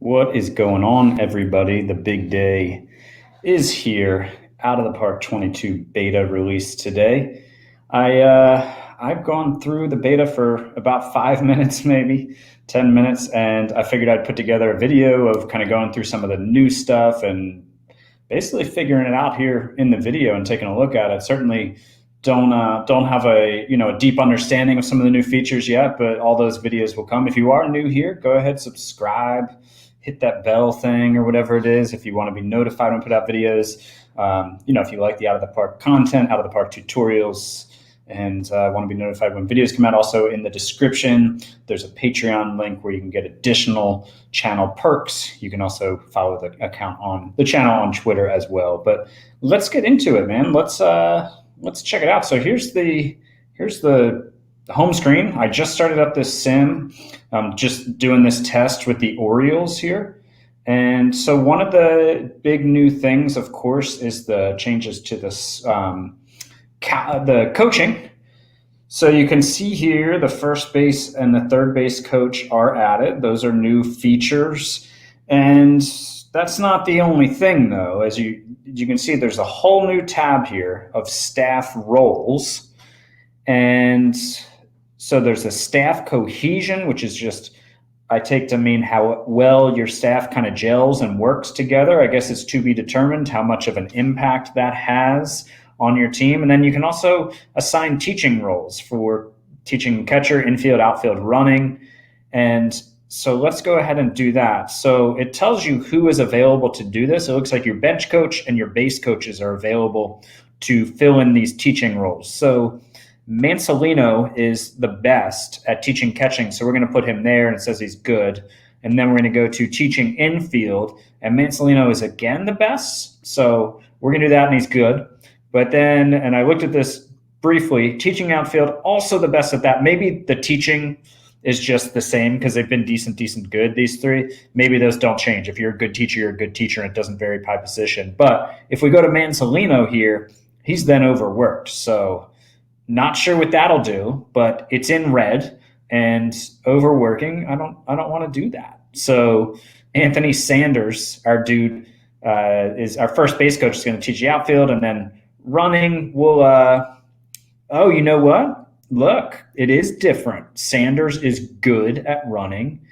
What is going on, everybody? The big day is here. Out of the Park 22 beta release today. I've gone through the beta for about 5 minutes, maybe 10 minutes, and I figured I'd put together a video of kind of going through some of the new stuff and basically figuring it out here in the video and taking a look at it. Certainly don't have a deep understanding of some of the new features yet, but all those videos will come. If you are new here, go ahead, subscribe, hit that bell thing or whatever it is if you want to be notified when I put out videos. If you like the Out of the Park content, Out of the Park tutorials, and want to be notified when videos come out. Also in the description, there's a Patreon link where you can get additional channel perks. You can also follow the account on the channel on Twitter as well. But let's get into it, man. Let's check it out. So here's the home screen. I just started up this sim. I'm just doing this test with the Orioles here. And so one of the big new things, of course, is the changes to this the coaching. So you can see here the first base and the third base coach are added. Those are new features. And that's not the only thing, though. As you can see, there's a whole new tab here of staff roles. And so there's a staff cohesion, which is just, I take to mean how well your staff kind of gels and works together. I guess it's to be determined how much of an impact that has on your team. And then you can also assign teaching roles for teaching catcher, infield, outfield, running. And so let's go ahead and do that. So it tells you who is available to do this. It looks like your bench coach and your base coaches are available to fill in these teaching roles. So Mansolino is the best at teaching catching, so we're going to put him there, and it says he's good. And then we're going to go to teaching infield, and Mansolino is again the best, so we're going to do that, and he's good. But then, and I looked at this briefly, teaching outfield, also the best at that. Maybe the teaching is just the same because they've been decent, good, these three. Maybe those don't change. If you're a good teacher, you're a good teacher, and it doesn't vary by position. But if we go to Mansolino here, he's then overworked, so not sure what that'll do, but it's in red and overworking. I don't want to do that. So Anthony Sanders, our dude, is our first base coach, is going to teach the outfield, and then running will. Oh, you know what? Look, it is different. Sanders is good at running,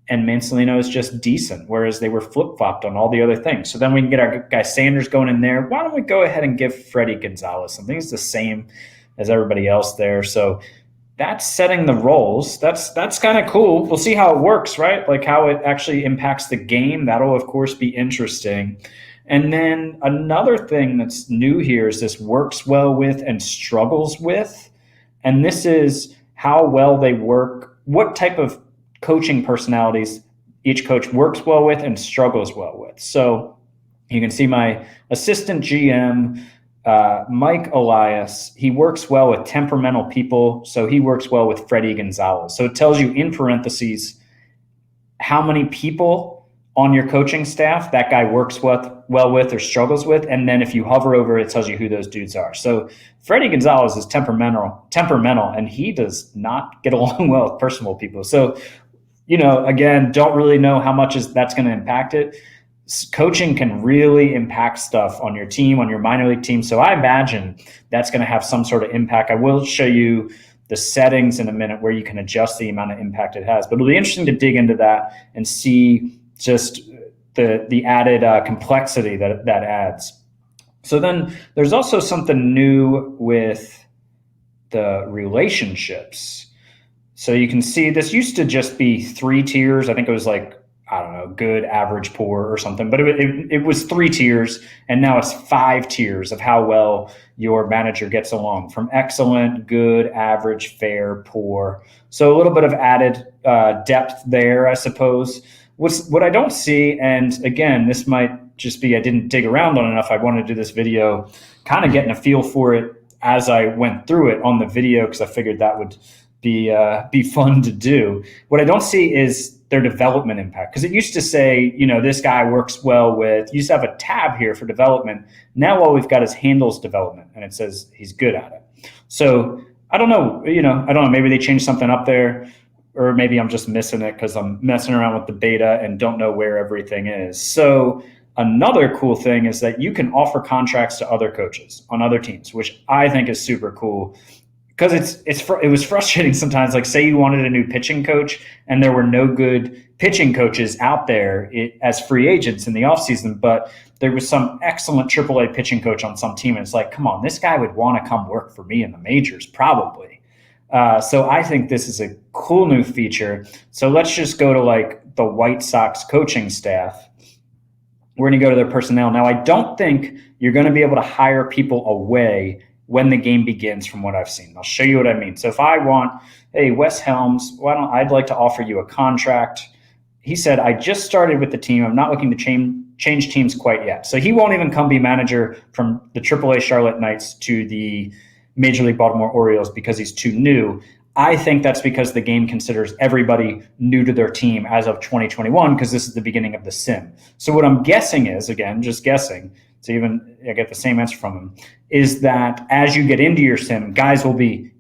and Mansolino is just decent, whereas they were flip-flopped on all the other things. So then we can get our guy Sanders going in there. Why don't we go ahead and give Freddie Gonzalez something? He's the same as everybody else there. So that's setting the roles. That's kind of cool. We'll see how it works, right? Like how it actually impacts the game. That'll, of course, be interesting. And then another thing that's new here is this works well with and struggles with. And this is how well they work, what type of coaching personalities each coach works well with and struggles well with. So you can see my assistant GM, Mike Elias, he works well with temperamental people, so he works well with Freddie Gonzalez. So it tells you in parentheses how many people on your coaching staff that guy works well with or struggles with, and then if you hover over it, tells you who those dudes are. So Freddie Gonzalez is temperamental, and he does not get along well with personal people. So, again, don't really know how much that's going to impact it. Coaching can really impact stuff on your team, on your minor league team. So I imagine that's going to have some sort of impact. I will show you the settings in a minute where you can adjust the amount of impact it has. But it'll be interesting to dig into that and see just the added complexity that adds. So then there's also something new with the relationships. So you can see this used to just be 3 tiers. I think it was like, I don't know, good, average, poor or something. But it was 3 tiers, and now it's 5 tiers of how well your manager gets along, from excellent, good, average, fair, poor. So a little bit of added depth there, I suppose. What I don't see, and again, this might just be I didn't dig around on enough. I wanted to do this video kind of getting a feel for it as I went through it on the video because I figured that would be fun to do. What I don't see is their development impact, because it used to say, this guy works well with, you used to have a tab here for development. Now all we've got is handles development, and it says he's good at it. So I don't know, maybe they changed something up there. or maybe I'm just missing it because I'm messing around with the beta and don't know where everything is. So another cool thing is that you can offer contracts to other coaches on other teams, which I think is super cool because it was frustrating sometimes. Like, say you wanted a new pitching coach and there were no good pitching coaches out there as free agents in the offseason, but there was some excellent AAA pitching coach on some team, and it's like, come on, this guy would want to come work for me in the majors probably. So I think this is a cool new feature. So let's just go to like the White Sox coaching staff. We're going to go to their personnel. Now, I don't think you're going to be able to hire people away when the game begins from what I've seen. I'll show you what I mean. So if I want, hey, Wes Helms, I'd like to offer you a contract. He said, I just started with the team. I'm not looking to change teams quite yet. So he won't even come be manager from the AAA Charlotte Knights to the Major League Baltimore Orioles because he's too new. I think that's because the game considers everybody new to their team as of 2021 because this is the beginning of the sim. So what I'm guessing is, again, just guessing, so even I get the same answer from him, is that as you get into your sim, guys will be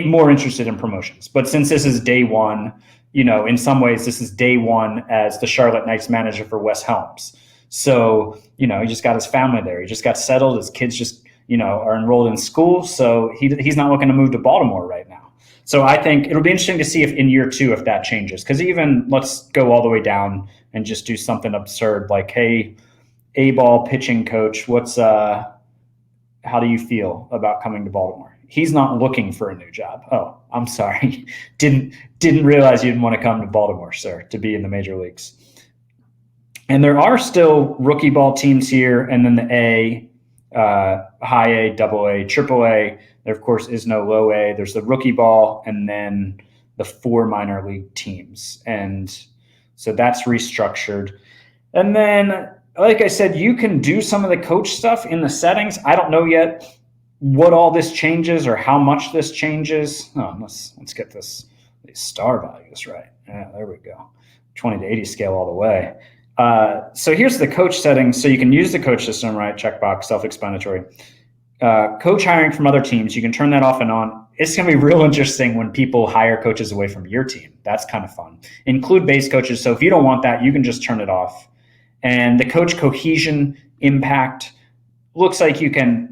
more interested in promotions. But since this is day one, in some ways this is day one as the Charlotte Knights manager for Wes Helms. So, he just got his family there. He just got settled. His kids just are enrolled in school. So he's not looking to move to Baltimore right now. So I think it'll be interesting to see if in year 2, if that changes. Because even let's go all the way down and just do something absurd like, hey, A-ball pitching coach, how do you feel about coming to Baltimore? He's not looking for a new job. Oh, I'm sorry. Didn't realize you didn't want to come to Baltimore, sir, to be in the major leagues. And there are still rookie ball teams here, and then the A, high A, double A, triple A. There, of course, is no low A. There's the rookie ball and then the 4 minor league teams. And so that's restructured. And then, like I said, you can do some of the coach stuff in the settings. I don't know yet what all this changes or how much this changes. Oh, let's get these star values right. Yeah, there we go. 20 to 80 scale all the way. So here's the coach settings. So you can use the coach system, right? Checkbox, self-explanatory. Coach hiring from other teams, you can turn that off and on. It's going to be real interesting when people hire coaches away from your team. That's kind of fun. Include base coaches. So if you don't want that, you can just turn it off. And the coach cohesion impact looks like you can,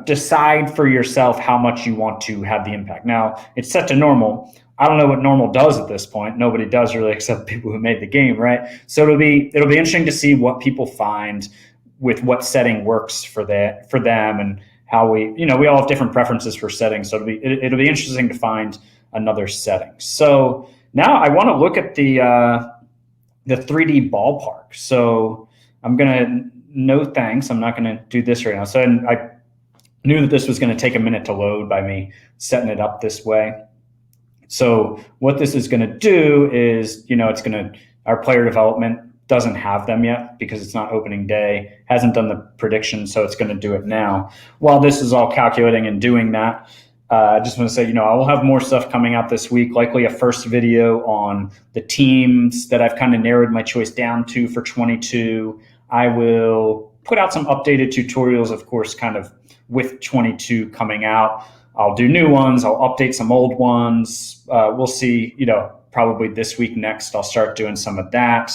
decide for yourself how much you want to have the impact. Now, it's set to normal. I don't know what normal does at this point. Nobody does really, except people who made the game, right? So it'll be interesting to see what people find with what setting works for them, and how we all have different preferences for settings. So it'll be interesting to find another setting. So now I want to look at the 3D ballpark. So I'm gonna no thanks. I'm not gonna do this right now. So I knew that this was going to take a minute to load by me setting it up this way. So what this is going to do is, our player development doesn't have them yet because it's not opening day, hasn't done the prediction, so it's going to do it now. While this is all calculating and doing that, I just want to say, I will have more stuff coming out this week, likely a first video on the teams that I've kind of narrowed my choice down to for 22. I will put out some updated tutorials, of course, kind of with 22 coming out. I'll do new ones. I'll update some old ones. We'll see, probably this week, next, I'll start doing some of that.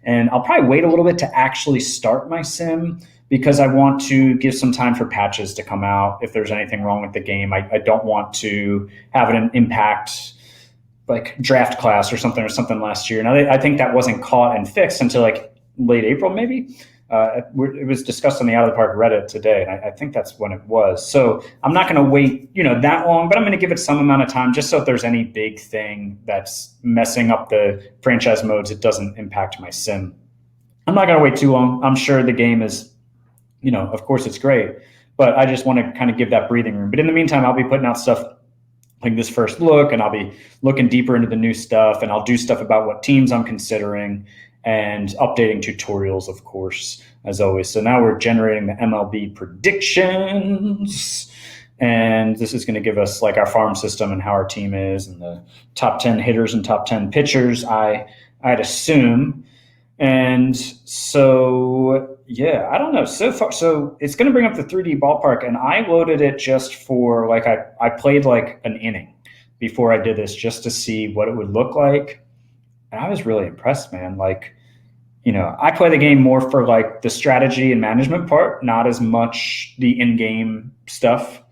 And I'll probably wait a little bit to actually start my sim because I want to give some time for patches to come out if there's anything wrong with the game. I don't want to have an impact like draft class or something last year. Now, I think that wasn't caught and fixed until like late April, maybe. It was discussed on the Out of the Park Reddit today, and I think that's when it was. So I'm not going to wait, that long, but I'm going to give it some amount of time just so if there's any big thing that's messing up the franchise modes, it doesn't impact my sim. I'm not going to wait too long. I'm sure the game is, of course it's great, but I just want to kind of give that breathing room. But in the meantime, I'll be putting out stuff like this first look, and I'll be looking deeper into the new stuff, and I'll do stuff about what teams I'm considering, and updating tutorials, of course, as always. So now we're generating the MLB predictions, and this is going to give us like our farm system and how our team is and the top 10 hitters and top 10 pitchers, I'd assume. And so, yeah, I don't know. So far, so it's going to bring up the 3D ballpark, and I loaded it just for like I played like an inning. before I did this just to see what it would look like. And I was really impressed, man. Like, I play the game more for like the strategy and management part, not as much the in-game stuff.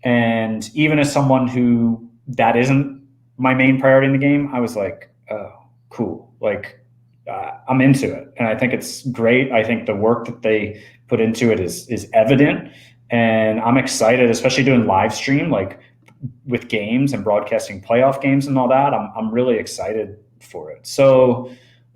And even as someone who that isn't my main priority in the game, I was like, oh, cool. Like, I'm into it, and I think it's great. I think the work that they put into it is evident, and I'm excited, especially doing live stream like with games and broadcasting playoff games and all that. I'm really excited for it. So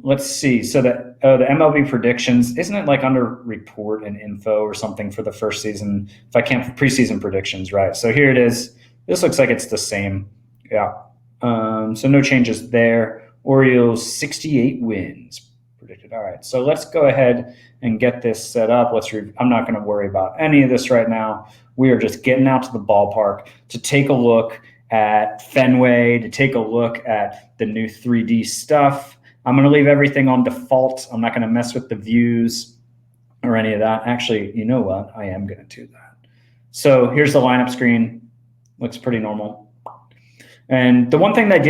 let's see. So the MLB predictions, isn't it like under report and info or something for the first season? If I can't, preseason predictions, right? So here it is. This looks like it's the same. Yeah. So no changes there. Orioles 68 wins predicted. All right. So let's go ahead and get this set up. I'm not going to worry about any of this right now. We are just getting out to the ballpark to take a look at Fenway, to take a look at the new 3D stuff. I'm going to leave everything on default. I'm not going to mess with the views or any of that. Actually, you know what? I am going to do that. So here's the lineup screen. Looks pretty normal. And the one thing that I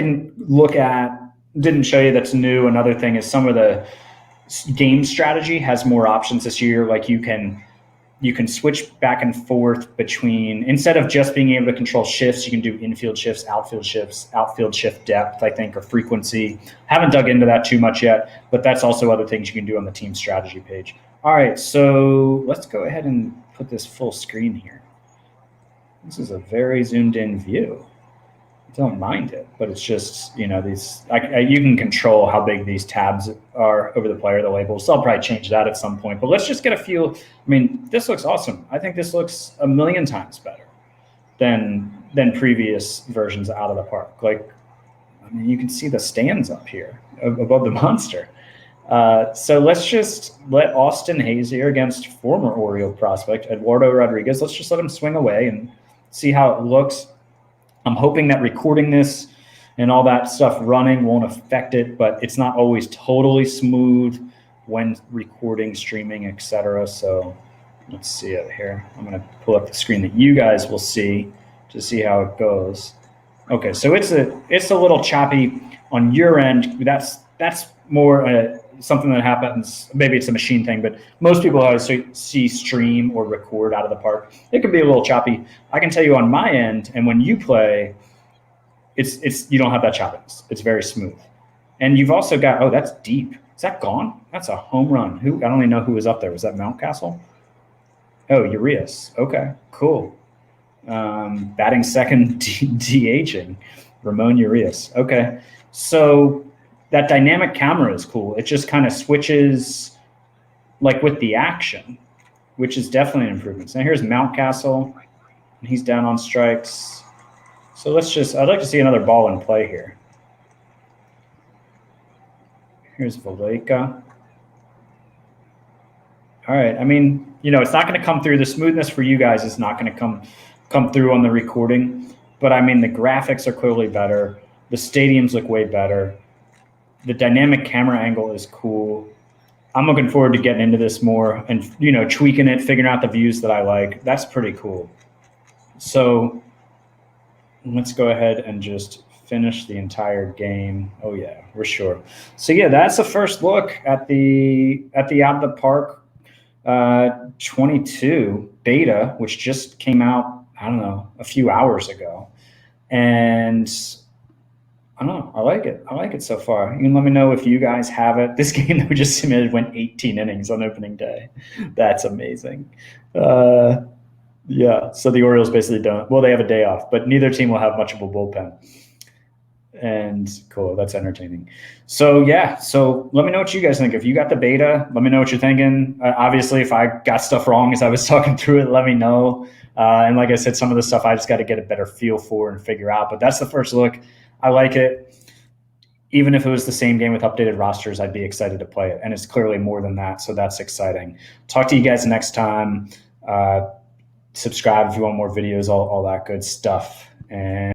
didn't show you that's new, another thing, is some of the game strategy has more options this year. Like you can switch back and forth between, instead of just being able to control shifts, you can do infield shifts, outfield shift depth, I think, or frequency. Haven't dug into that too much yet, but that's also other things you can do on the team strategy page. All right, so let's go ahead and put this full screen here. This is a very zoomed in view. Don't mind it, but it's just, you can control how big these tabs are over the player, the labels. So I'll probably change that at some point, but let's just get a feel. I mean, this looks awesome. I think this looks a million times better than previous versions out of the park. Like, I mean, you can see the stands up here above the monster. So let's just let Austin Hayes here against former Oriole prospect Eduardo Rodriguez. Let's just let him swing away and see how it looks. I'm hoping that recording this and all that stuff running won't affect it, but it's not always totally smooth when recording, streaming, etc. So let's see it here. I'm going to pull up the screen that you guys will see to see how it goes. Okay, so it's a little choppy on your end. That's more something that happens. Maybe it's a machine thing, but most people always see stream or record out of the park. It can be a little choppy. I can tell you on my end, and when you play, it's you don't have that choppiness. It's very smooth. And you've also got, that's deep. Is that gone? That's a home run. I don't even know who was up there. Was that Mountcastle? Oh, Urias. Okay, cool. Batting second, DHing, Ramon Urias. Okay, so that dynamic camera is cool. It just kind of switches like with the action, which is definitely an improvement. So now here's Mountcastle, and he's down on strikes. So I'd like to see another ball in play here. Here's Valleca. All right, I mean, it's not going to come through. The smoothness for you guys is not going to come through on the recording, but I mean, the graphics are clearly better. The stadiums look way better. The dynamic camera angle is cool. I'm looking forward to getting into this more and, tweaking it, figuring out the views that I like. That's pretty cool. So let's go ahead and just finish the entire game. Oh yeah, we're sure. So yeah, that's the first look at the Out of the Park 22 beta, which just came out, I don't know, a few hours ago. And I don't know. I like it. I like it so far. You can let me know if you guys have it. This game that we just submitted went 18 innings on opening day. That's amazing. Yeah. So the Orioles basically they have a day off, but neither team will have much of a bullpen. And cool. That's entertaining. So yeah. So let me know what you guys think. If you got the beta, let me know what you're thinking. Obviously, if I got stuff wrong as I was talking through it, let me know. And like I said, some of the stuff I just got to get a better feel for and figure out. But that's the first look. I like it. Even if it was the same game with updated rosters, I'd be excited to play it. And it's clearly more than that, so that's exciting. Talk to you guys next time. Subscribe if you want more videos, all that good stuff. And